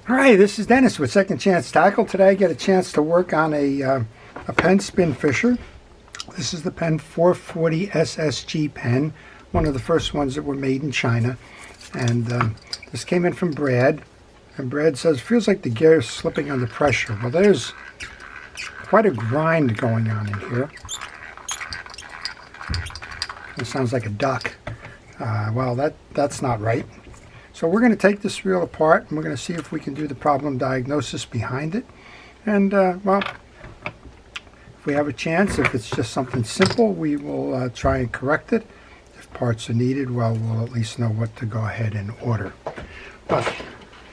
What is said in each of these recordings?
Hi, this is Dennis with Second Chance Tackle. Today I get a chance to work on a Penn Spinfisher. This is the Penn 440 SSG pen, one of the first ones that were made in China. And this came in from Brad. And Brad says, feels like the gear is slipping under pressure. Well, there's quite a grind going on in here. It sounds like a duck. Well, that's not right. So we're going to take this reel apart and we're going to see if we can do the problem diagnosis behind it. And, well, if we have a chance, if it's just something simple, we will try and correct it. If parts are needed, well, we'll at least know what to go ahead and order. But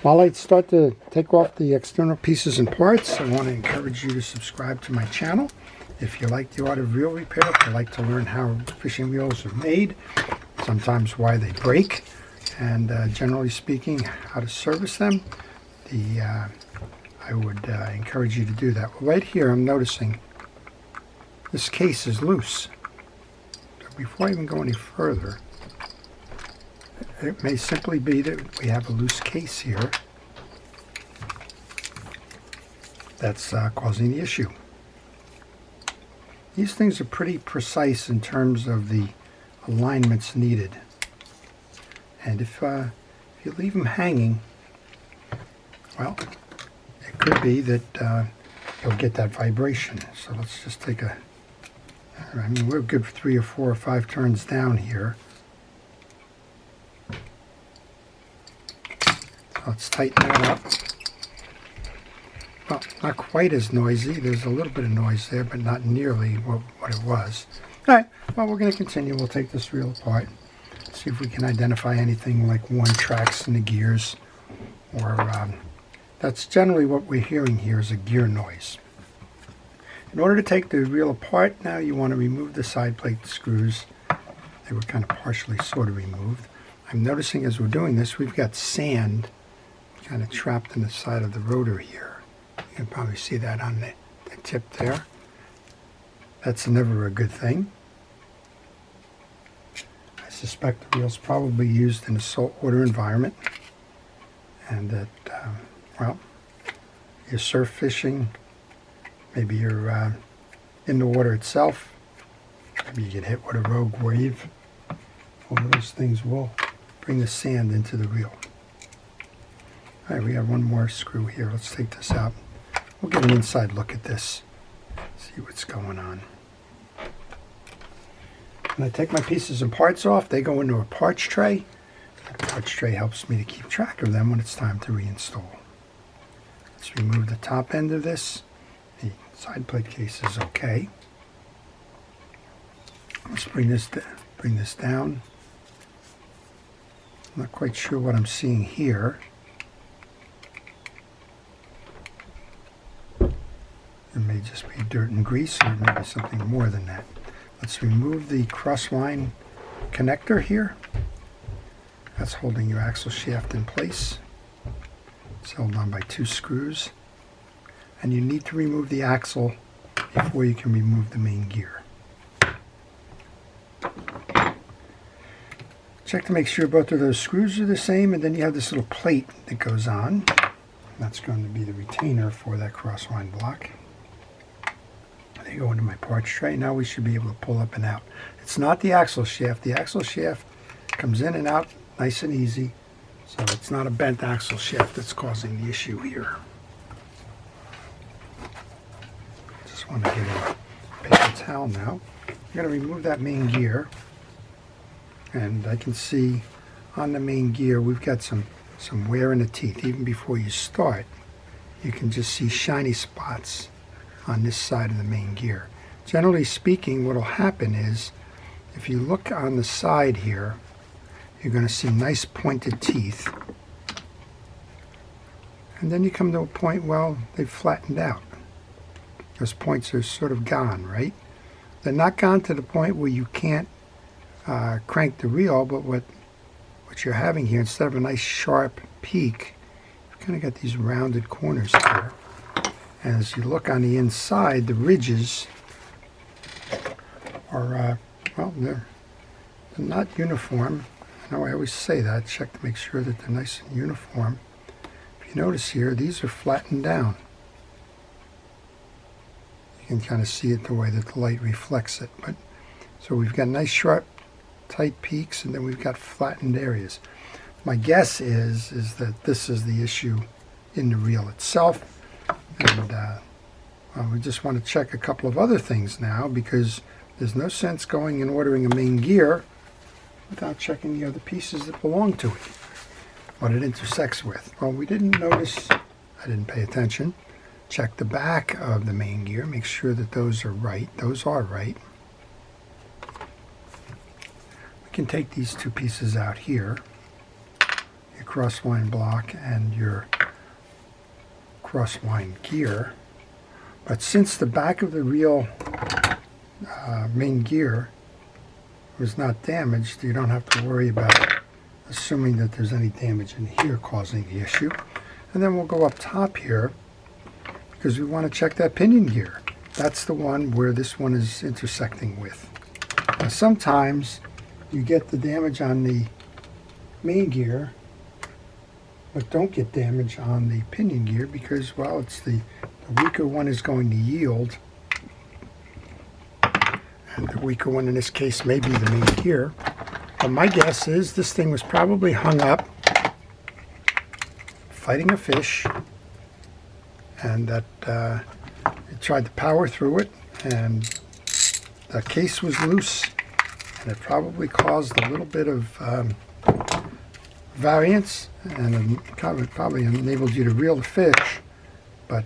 while I start to take off the external pieces and parts, I want to encourage you to subscribe to my channel. If you like the art of reel repair, if you like to learn how fishing reels are made, sometimes why they break, and generally speaking, how to service them, I would encourage you to do that. Well, right here, I'm noticing this case is loose. So before I even go any further, it may simply be that we have a loose case here that's causing the issue. These things are pretty precise in terms of the alignments needed. And if you leave them hanging, well, it could be that you'll get that vibration. So let's just take I mean, we're good for 3 or 4 or 5 turns down here. So let's tighten that up. Well, not quite as noisy. There's a little bit of noise there, but not nearly what it was. All right, well, we're going to continue. We'll take this reel apart, see if we can identify anything like worn tracks in the gears, or that's generally what we're hearing here is a gear noise. In order to take the reel apart, now you want to remove the side plate screws. They were kind of partially sort of removed. I'm noticing as we're doing this, we've got sand kind of trapped in the side of the rotor here. You can probably see that on the tip there. That's never a good thing. I suspect the reel's probably used in a saltwater environment, and that, well, you're surf fishing, maybe you're in the water itself, maybe you get hit with a rogue wave. All those things will bring the sand into the reel. All right, we have one more screw here. Let's take this out. We'll get an inside look at this, see what's going on. When I take my pieces and parts off, they go into a parts tray. The parts tray helps me to keep track of them when it's time to reinstall. Let's remove the top end of this. The side plate case is okay. Let's bring this down. I'm not quite sure what I'm seeing here. It may just be dirt and grease, or maybe something more than that. Let's remove the crossline connector here. That's holding your axle shaft in place. It's held on by 2 screws. And you need to remove the axle before you can remove the main gear. Check to make sure both of those screws are the same, and then you have this little plate that goes on. That's going to be the retainer for that crossline block. They go into my parts tray. Now we should be able to pull up and out. It's not the axle shaft. The axle shaft comes in and out nice and easy. So it's not a bent axle shaft that's causing the issue here. Just want to get a paper towel now. I'm going to remove that main gear. And I can see on the main gear we've got some wear in the teeth. Even before you start, you can just see shiny spots on this side of the main gear. Generally speaking, what will happen is, if you look on the side here, you're going to see nice pointed teeth. And then you come to a point, well, they've flattened out. Those points are sort of gone, right? They're not gone to the point where you can't crank the reel, but what you're having here, instead of a nice sharp peak, you've kind of got these rounded corners here. As you look on the inside, the ridges are, well, they're not uniform. I know I always say that. Check to make sure that they're nice and uniform. If you notice here, these are flattened down. You can kind of see it the way that the light reflects it. But so we've got nice sharp tight peaks, and then we've got flattened areas. My guess is that this is the issue in the reel itself. And well, we just want to check a couple of other things now, because there's no sense going and ordering a main gear without checking the other pieces that belong to it, what it intersects with. Well, we didn't notice, I didn't pay attention. Check the back of the main gear, make sure that those are right. Those are right. We can take these two pieces out here, your crosswind block and your crosswind gear. But since the back of the reel main gear was not damaged, you don't have to worry about assuming that there's any damage in here causing the issue. And then we'll go up top here, because we want to check that pinion gear. That's the one where this one is intersecting with. Now, sometimes you get the damage on the main gear, but don't get damage on the pinion gear because, well, it's the weaker one is going to yield. And the weaker one in this case may be the main gear. But my guess is this thing was probably hung up fighting a fish, and that it tried to power through it, and the case was loose, and it probably caused a little bit of variance, and it probably enabled you to reel the fish, but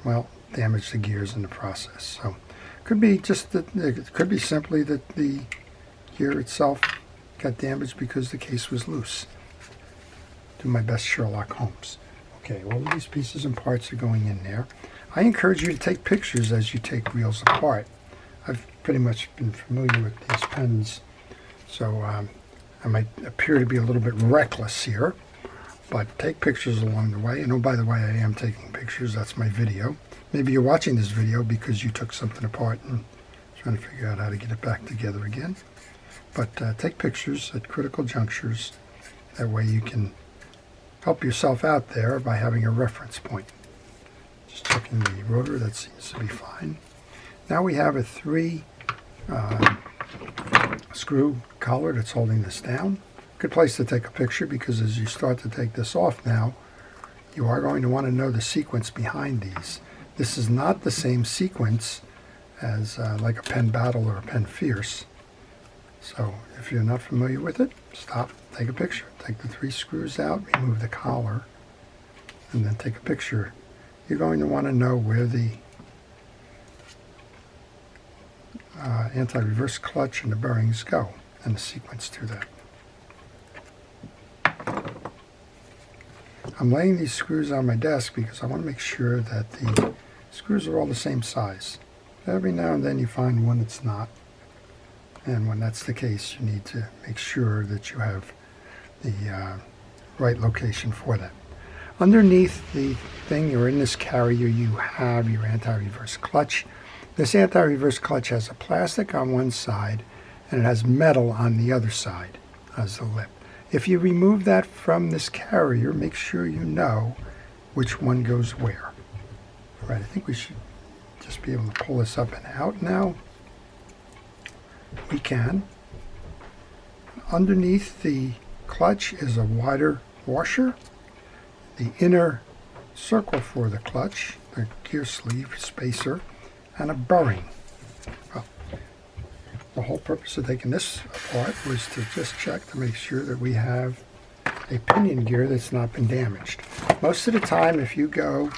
well, damaged the gears in the process. So could be just that, it could be simply that the gear itself got damaged because the case was loose. Do my best Sherlock Holmes. Okay, all of these pieces and parts are going in there. I encourage you to take pictures as you take reels apart. I've pretty much been familiar with these pens, so I might appear to be a little bit reckless here, but take pictures along the way. And oh, by the way, I am taking pictures. That's my video. Maybe you're watching this video because you took something apart and trying to figure out how to get it back together again. But take pictures at critical junctures. That way you can help yourself out there by having a reference point. Just checking the rotor, that seems to be fine. Now we have a 3 screw collar that's holding this down. Good place to take a picture, because as you start to take this off now, you are going to want to know the sequence behind these. This is not the same sequence as like a Penn Battle or a Penn Fierce. So if you're not familiar with it, stop, take a picture. Take the 3 screws out, remove the collar, and then take a picture. You're going to want to know where the anti-reverse clutch and the bearings go, and the sequence to that. I'm laying these screws on my desk because I want to make sure that the screws are all the same size. Every now and then you find one that's not, and when that's the case, you need to make sure that you have the right location for that. Underneath the thing, or in this carrier, you have your anti-reverse clutch. This anti-reverse clutch has a plastic on one side and it has metal on the other side as the lip. If you remove that from this carrier, make sure you know which one goes where. All right, I think we should just be able to pull this up and out now. We can. Underneath the clutch is a wider washer. The inner circle for the clutch, the gear sleeve spacer, and a bearing. Well, the whole purpose of taking this apart was to just check to make sure that we have a pinion gear that's not been damaged. Most of the time, if you go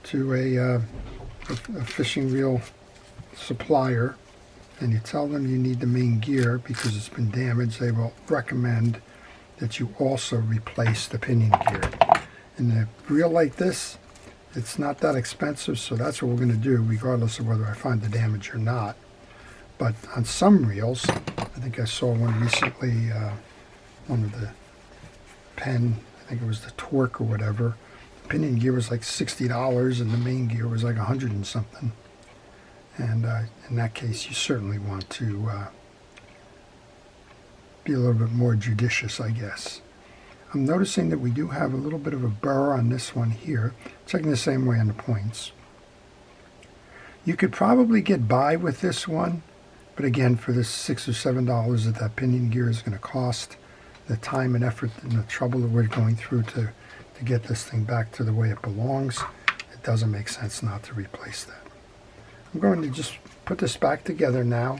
to a fishing reel supplier and you tell them you need the main gear because it's been damaged, they will recommend that you also replace the pinion gear. In a reel like this, it's not that expensive, so that's what we're going to do, regardless of whether I find the damage or not. But on some reels, I think I saw one recently, one of the Penn, I think it was the Torque or whatever. The pinion gear was like $60 and the main gear was like $100 and something. And in that case, you certainly want to be a little bit more judicious, I guess. I'm noticing that we do have a little bit of a burr on this one here. Checking the same way on the points. You could probably get by with this one, but again, for this $6 or $7 that pinion gear is going to cost, the time and effort and the trouble that we're going through to get this thing back to the way it belongs, it doesn't make sense not to replace that. I'm going to just put this back together now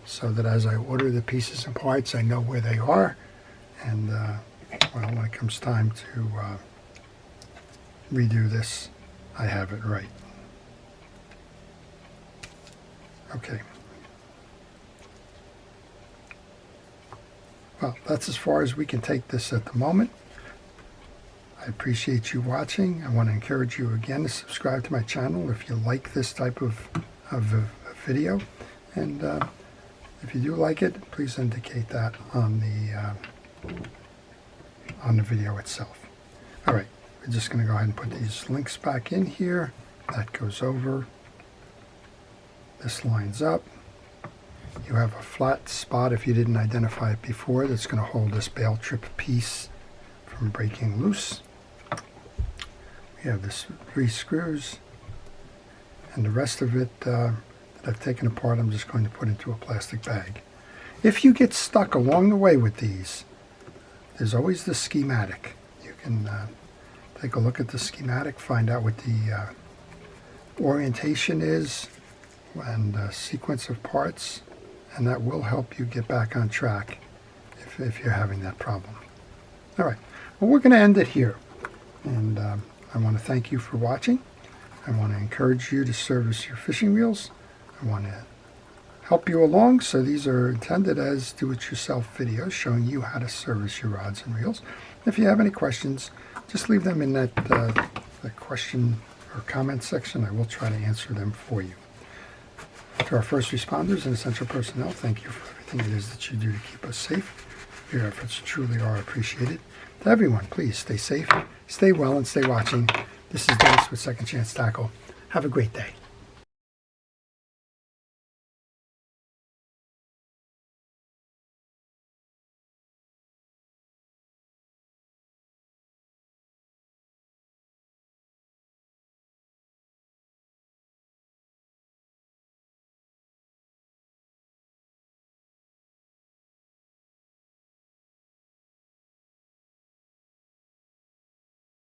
so that as I order the pieces and parts, I know where they are. And well, when it comes time to redo this, I have it right. Okay. Well, that's as far as we can take this at the moment. I appreciate you watching. I want to encourage you again to subscribe to my channel if you like this type of video. And if you do like it, please indicate that on the video itself. All right, we're just going to go ahead and put these links back in here. That goes over. This lines up. You have a flat spot, if you didn't identify it before, that's going to hold this bale trip piece from breaking loose. We have this 3 screws, and the rest of it that I've taken apart, I'm just going to put into a plastic bag. If you get stuck along the way with these, there's always the schematic. You can take a look at the schematic, find out what the orientation is and sequence of parts, and that will help you get back on track if you're having that problem. All right, well, we're going to end it here, and I want to thank you for watching. I want to encourage you to service your fishing reels. I want to help you along, so these are intended as do-it-yourself videos showing you how to service your rods and reels. If you have any questions, just leave them in that the question or comment section. I will try to answer them for you. To our first responders and essential personnel, thank you for everything it is that you do to keep us safe. Your efforts truly are appreciated. To everyone, please stay safe, stay well, and stay watching. This is Dennis with Second Chance Tackle. Have a great day.